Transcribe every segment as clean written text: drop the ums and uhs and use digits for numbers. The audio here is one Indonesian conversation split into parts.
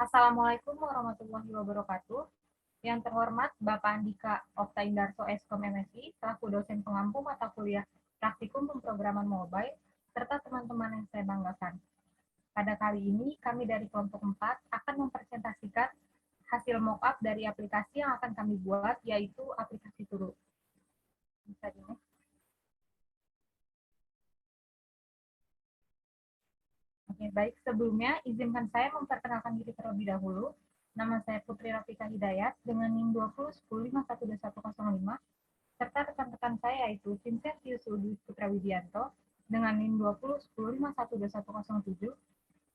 Assalamualaikum warahmatullahi wabarakatuh. Yang terhormat Bapak Andika Okta Indarto Eskom MSI, selaku dosen pengampu mata kuliah Praktikum Pemrograman Mobile, serta teman-teman yang saya banggakan. Pada kali ini, kami dari kelompok 4 akan mempresentasikan hasil mock-up dari aplikasi yang akan kami buat, yaitu aplikasi Turu. Bisa ini. Oke, baik. Sebelumnya, izinkan saya memperkenalkan diri terlebih dahulu. Nama saya Putri Rafika Hidayat dengan NIM 2010512105, serta rekan-rekan saya yaitu Vincentius Udi Putra Widianto dengan NIM 2010512107,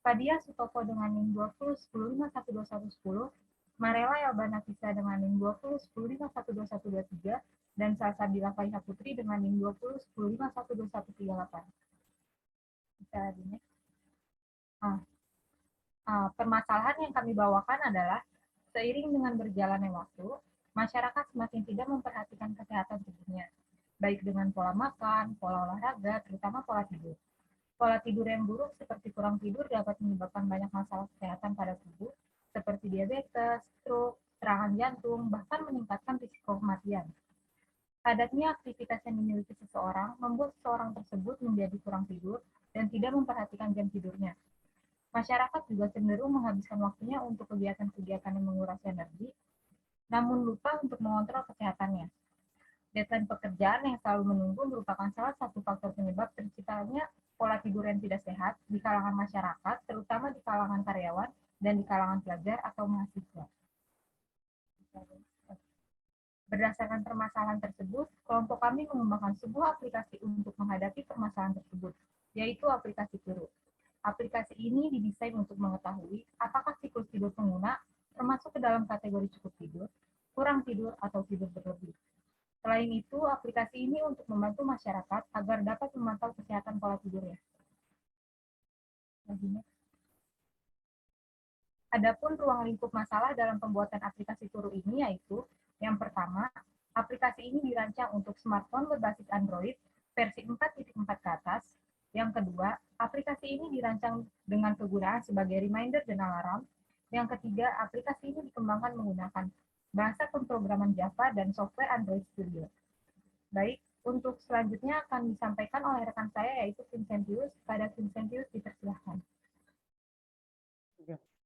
Fadia Sutopo dengan NIM 2010512110, Marela Elbana Fisa dengan NIM 2010512123, dan Salsabila Faiha Putri dengan NIM 2010512138. Bisa lagi. Ah, Permasalahan yang kami bawakan adalah seiring dengan berjalannya waktu, masyarakat semakin tidak memperhatikan kesehatan tubuhnya, baik dengan pola makan, pola olahraga, terutama pola tidur. Pola tidur yang buruk seperti kurang tidur dapat menyebabkan banyak masalah kesehatan pada tubuh, seperti diabetes, stroke, serangan jantung, bahkan meningkatkan risiko kematian. Padatnya aktivitas yang dimiliki seseorang membuat seseorang tersebut menjadi kurang tidur dan tidak memperhatikan jam tidurnya. Masyarakat juga cenderung menghabiskan waktunya untuk kegiatan-kegiatan yang menguras energi, namun lupa untuk mengontrol kesehatannya. Deadline pekerjaan yang selalu menunggu merupakan salah satu faktor penyebab terciptanya pola tidur yang tidak sehat di kalangan masyarakat, terutama di kalangan karyawan dan di kalangan pelajar atau mahasiswa. Berdasarkan permasalahan tersebut, kelompok kami mengembangkan sebuah aplikasi untuk menghadapi permasalahan tersebut, yaitu aplikasi Turu. Aplikasi ini didesain untuk mengetahui apakah siklus tidur pengguna termasuk ke dalam kategori cukup tidur, kurang tidur, atau tidur berlebih. Selain itu, aplikasi ini untuk membantu masyarakat agar dapat memantau kesehatan pola tidurnya. Adapun ruang lingkup masalah dalam pembuatan aplikasi Turu ini yaitu, yang pertama, aplikasi ini dirancang untuk smartphone berbasis Android versi 4.4 ke atas. Yang kedua, aplikasi ini dirancang dengan kegunaan sebagai reminder dan alarm. Yang ketiga, aplikasi ini dikembangkan menggunakan bahasa pemrograman Java dan software Android Studio. Baik, untuk selanjutnya akan disampaikan oleh rekan saya yaitu Vincentius. Pada Vincentius dipersilahkan.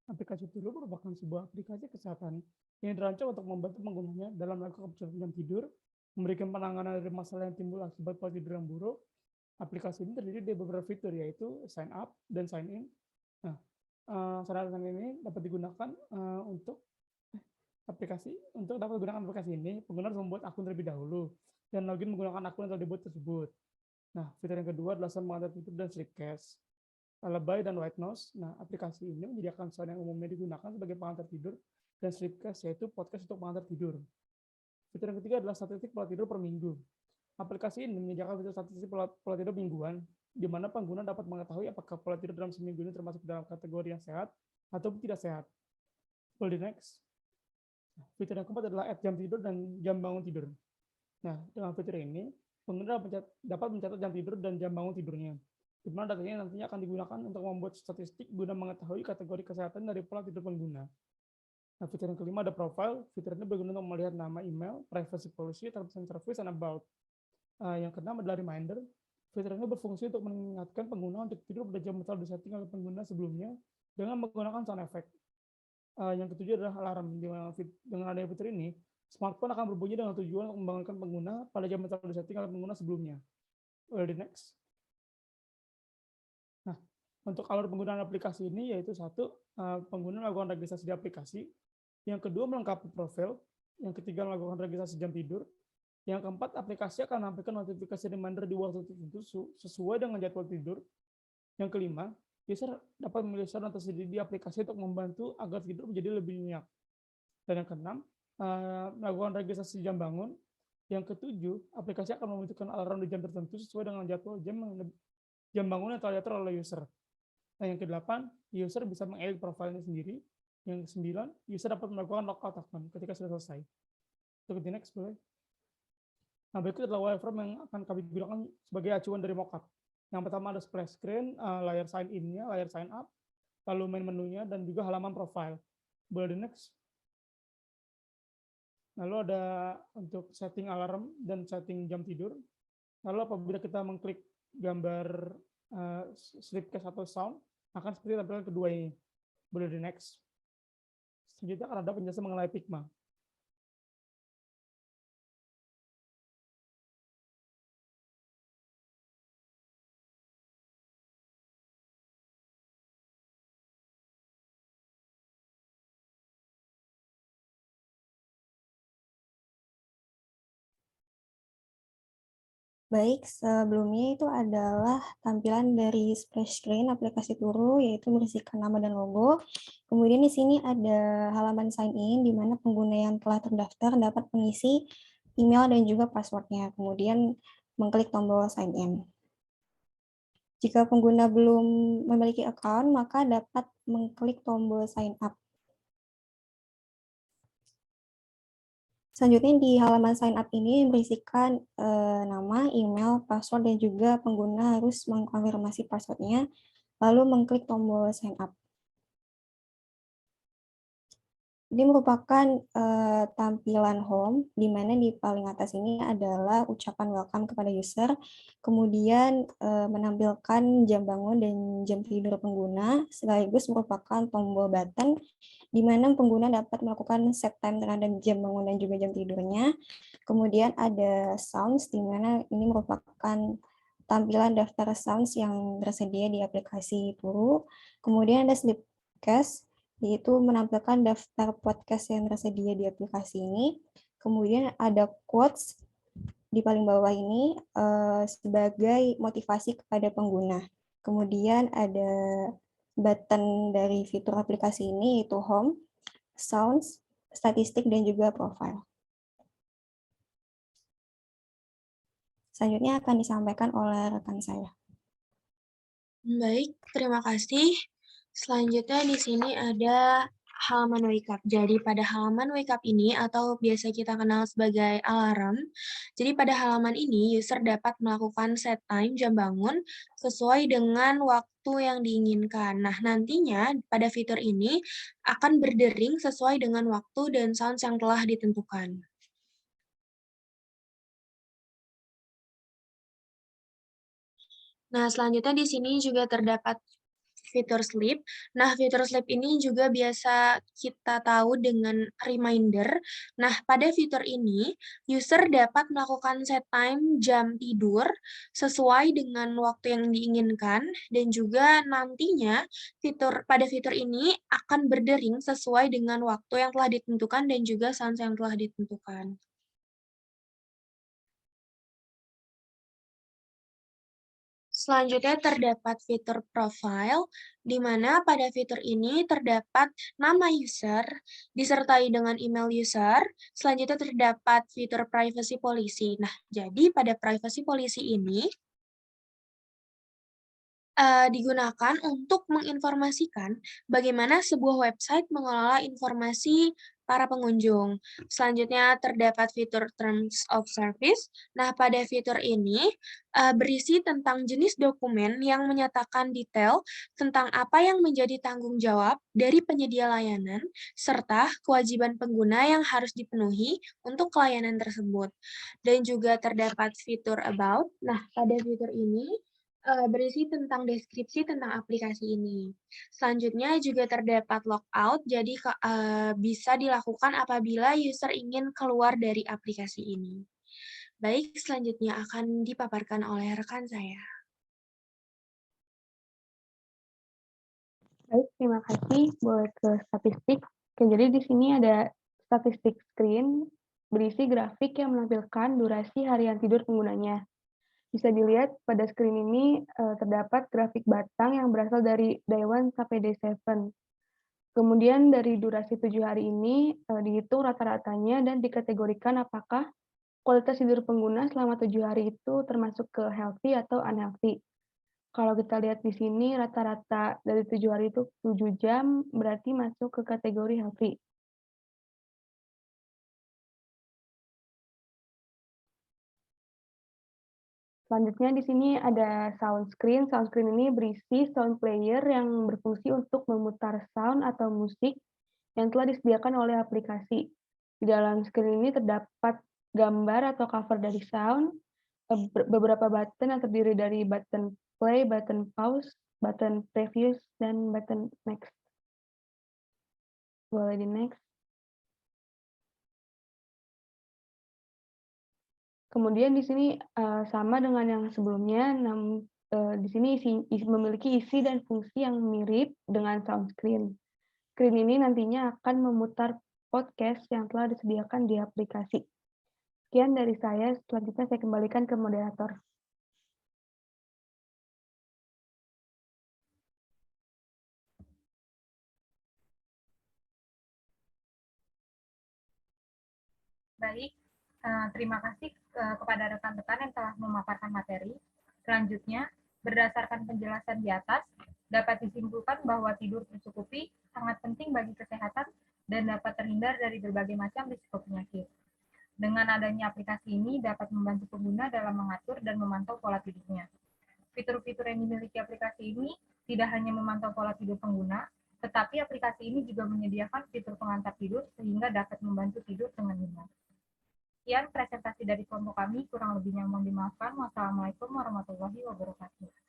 Aplikasi Turu merupakan sebuah aplikasi kesehatan yang dirancang untuk membantu penggunanya dalam melakukan jam tidur, memberikan penanganan dari masalah yang timbul akibat pola tidur yang buruk. Aplikasi ini terdiri dari beberapa fitur, yaitu sign up dan sign in. Nah, syarat ini dapat digunakan untuk dapat menggunakan aplikasi ini, pengguna harus membuat akun terlebih dahulu dan login menggunakan akun yang telah dibuat tersebut. Nah, fitur yang kedua adalah pengantar tidur dan sleep cache. Lullaby dan White Noise. Nah, aplikasi ini menyediakan sound yang umumnya digunakan sebagai pengantar tidur dan Sleepcast, yaitu podcast untuk pengantar tidur. Fitur yang ketiga adalah statistik pola tidur per minggu. Aplikasi ini menyediakan fitur statistik pola tidur mingguan, di mana pengguna dapat mengetahui apakah pola tidur dalam seminggu ini termasuk dalam kategori yang sehat atau tidak sehat. Follow the next. Fitur yang keempat adalah add jam tidur dan jam bangun tidur. Nah, dengan fitur ini, pengguna dapat mencatat jam tidur dan jam bangun tidurnya, di mana datanya nantinya akan digunakan untuk membuat statistik guna mengetahui kategori kesehatan dari pola tidur pengguna. Nah, fitur yang kelima ada profile. Fitur ini berguna untuk melihat nama email, privacy policy, terms and service, and about. Yang keenam adalah reminder. Fitur ini berfungsi untuk mengingatkan pengguna untuk tidur pada jam yang telah disetting oleh pengguna sebelumnya dengan menggunakan sound effect. Yang ketujuh adalah alarm. Dengan adanya fitur ini, smartphone akan berbunyi dengan tujuan untuk membangunkan pengguna pada jam yang telah disetting oleh pengguna sebelumnya. The next. Nah, untuk alur penggunaan aplikasi ini yaitu satu, pengguna melakukan registrasi di aplikasi. Yang kedua, melengkapi profil. Yang ketiga, melakukan registrasi jam tidur. Yang keempat, aplikasi akan menampilkan notifikasi reminder di waktu tertentu sesuai dengan jadwal tidur. Yang kelima, user dapat memilih saran tersendiri di aplikasi untuk membantu agar tidur menjadi lebih nyenyak. Dan yang keenam, melakukan registrasi jam bangun. Yang ketujuh, aplikasi akan membentukkan alarm di jam tertentu sesuai dengan jadwal jam bangun yang telah diatur oleh user. Nah, yang kedelapan, user bisa mengedit profilnya sendiri. Yang kesembilan, user dapat melakukan logout account ketika sudah selesai. Untuk the next, boleh. Nah, berikut adalah wireframe yang akan kami gunakan sebagai acuan dari mockup. Yang pertama ada splash screen, layar sign in-nya, layar sign up, lalu main menunya, dan juga halaman profile. Boleh di next. Lalu ada untuk setting alarm dan setting jam tidur. Lalu apabila kita mengklik gambar sleepcast atau sound, akan seperti tampilan kedua ini. Boleh di next. Selanjutnya akan ada penjelasan mengenai Figma. Baik, sebelumnya itu adalah tampilan dari splash screen aplikasi Turu, yaitu berisikan nama dan logo. Kemudian di sini ada halaman sign in, di mana pengguna yang telah terdaftar dapat mengisi email dan juga passwordnya. Kemudian mengklik tombol sign in. Jika pengguna belum memiliki account, maka dapat mengklik tombol sign up. Selanjutnya di halaman sign up ini berisikan nama, email, password, dan juga pengguna harus mengkonfirmasi passwordnya, lalu mengklik tombol sign up. Ini merupakan tampilan home, di mana di paling atas ini adalah ucapan welcome kepada user, kemudian menampilkan jam bangun dan jam tidur pengguna, sekaligus merupakan tombol button, di mana pengguna dapat melakukan set time terhadap jam bangun dan juga jam tidurnya. Kemudian ada sounds, di mana ini merupakan tampilan daftar sounds yang tersedia di aplikasi Turu. Kemudian ada Sleepcast, yaitu menampilkan daftar podcast yang tersedia di aplikasi ini. Kemudian ada quotes di paling bawah ini sebagai motivasi kepada pengguna. Kemudian ada button dari fitur aplikasi ini, yaitu Home, Sounds, Statistik, dan juga Profile. Selanjutnya akan disampaikan oleh rekan saya. Baik, terima kasih. Selanjutnya di sini ada halaman wake up. Jadi pada halaman wake up ini atau biasa kita kenal sebagai alarm. Jadi pada halaman ini user dapat melakukan set time jam bangun sesuai dengan waktu yang diinginkan. Nah, nantinya pada fitur ini akan berdering sesuai dengan waktu dan sounds yang telah ditentukan. Nah, selanjutnya di sini juga terdapat fitur sleep. Nah, fitur sleep ini juga biasa kita tahu dengan reminder. Nah, pada fitur ini, user dapat melakukan set time jam tidur sesuai dengan waktu yang diinginkan, dan juga nantinya pada fitur ini akan berdering sesuai dengan waktu yang telah ditentukan dan juga sound yang telah ditentukan. Selanjutnya terdapat fitur profile, di mana pada fitur ini terdapat nama user, disertai dengan email user. Selanjutnya terdapat fitur privacy policy. Nah, jadi pada privacy policy ini, digunakan untuk menginformasikan bagaimana sebuah website mengelola informasi para pengunjung. Selanjutnya terdapat fitur Terms of Service. Nah, pada fitur ini berisi tentang jenis dokumen yang menyatakan detail tentang apa yang menjadi tanggung jawab dari penyedia layanan, serta kewajiban pengguna yang harus dipenuhi untuk layanan tersebut. Dan juga terdapat fitur About. Nah, pada fitur ini berisi tentang deskripsi tentang aplikasi ini. Selanjutnya juga terdapat logout, jadi bisa dilakukan apabila user ingin keluar dari aplikasi ini. Baik, selanjutnya akan dipaparkan oleh rekan saya. Baik, terima kasih. Boleh ke statistik. Oke, jadi di sini ada statistik screen berisi grafik yang menampilkan durasi harian tidur penggunanya. Bisa dilihat pada screen ini terdapat grafik batang yang berasal dari day 1 sampai day 7. Kemudian dari durasi 7 hari ini dihitung rata-ratanya dan dikategorikan apakah kualitas tidur pengguna selama 7 hari itu termasuk ke healthy atau unhealthy. Kalau kita lihat di sini rata-rata dari 7 hari itu 7 jam berarti masuk ke kategori healthy. Selanjutnya di sini ada sound screen. Sound screen ini berisi sound player yang berfungsi untuk memutar sound atau musik yang telah disediakan oleh aplikasi. Di dalam screen ini terdapat gambar atau cover dari sound, beberapa button yang terdiri dari button play, button pause, button preview, dan button next. Boleh di next. Kemudian di sini sama dengan yang sebelumnya, namun di sini memiliki isi dan fungsi yang mirip dengan sound screen. Screen ini nantinya akan memutar podcast yang telah disediakan di aplikasi. Sekian dari saya, selanjutnya saya kembalikan ke moderator. Baik, terima kasih kepada rekan-rekan yang telah memaparkan materi. Selanjutnya, berdasarkan penjelasan di atas, dapat disimpulkan bahwa tidur tercukupi sangat penting bagi kesehatan dan dapat terhindar dari berbagai macam risiko penyakit. Dengan adanya aplikasi ini dapat membantu pengguna dalam mengatur dan memantau pola tidurnya. Fitur-fitur yang dimiliki aplikasi ini tidak hanya memantau pola tidur pengguna, tetapi aplikasi ini juga menyediakan fitur pengantar tidur sehingga dapat membantu tidur dengan nyenyak. Sekian presentasi dari kelompok kami, kurang lebihnya mohon dimaafkan. Wassalamualaikum warahmatullahi wabarakatuh.